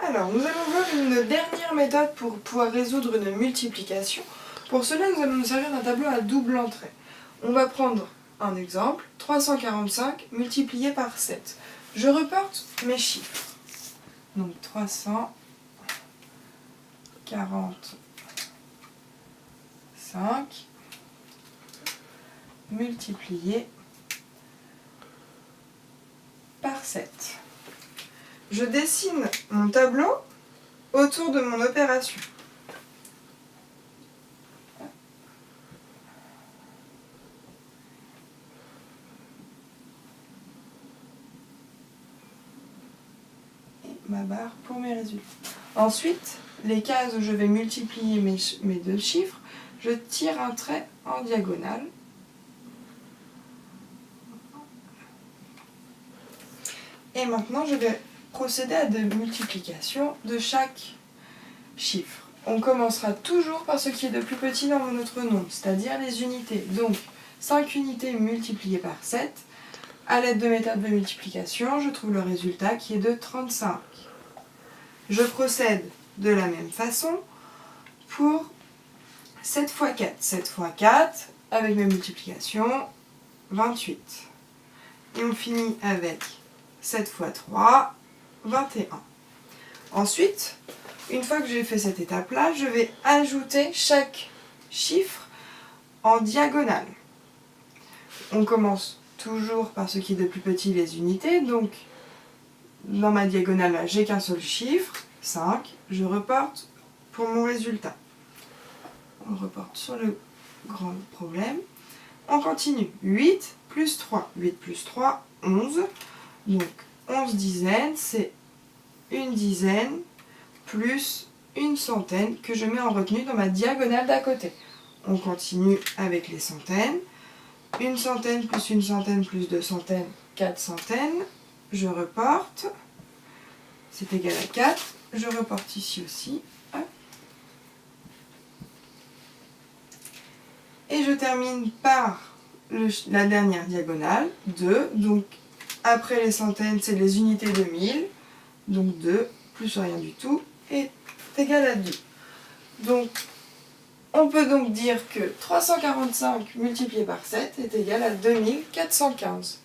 Alors, nous allons voir une dernière méthode pour pouvoir résoudre une multiplication. Pour cela, nous allons nous servir d'un tableau à double entrée. On va prendre un exemple, 345 multiplié par 7. Je reporte mes chiffres. Donc 345 multiplié par 7. Je dessine mon tableau autour de mon opération. Et ma barre pour mes résultats. Ensuite, les cases où je vais multiplier mes deux chiffres, je tire un trait en diagonale. Et maintenant, je vais procéder à des multiplications de chaque chiffre. On commencera toujours par ce qui est de plus petit dans notre nombre, c'est-à-dire les unités. Donc, 5 unités multipliées par 7. À l'aide de méthode de multiplication, je trouve le résultat qui est de 35. Je procède de la même façon pour 7 x 4. 7 x 4, avec mes multiplications, 28. Et on finit avec 7 x 3, 21. Ensuite, une fois que j'ai fait cette étape-là, je vais ajouter chaque chiffre en diagonale. On commence toujours par ce qui est de plus petit, les unités. Donc, dans ma diagonale, j'ai qu'un seul chiffre, 5. Je reporte pour mon résultat. On reporte sur le grand problème. On continue. 8 plus 3. 8 plus 3, 11. Donc, 11 dizaines, c'est une dizaine plus une centaine que je mets en retenue dans ma diagonale d'à côté. On continue avec les centaines. Une centaine plus deux centaines, 4 centaines. Je reporte. C'est égal à 4. Je reporte ici aussi. Hop. Et je termine par la dernière diagonale, 2. Donc, après les centaines, c'est les unités de 1000. Donc 2 plus rien du tout est égal à 2. Donc, on peut donc dire que 345 multiplié par 7 est égal à 2415.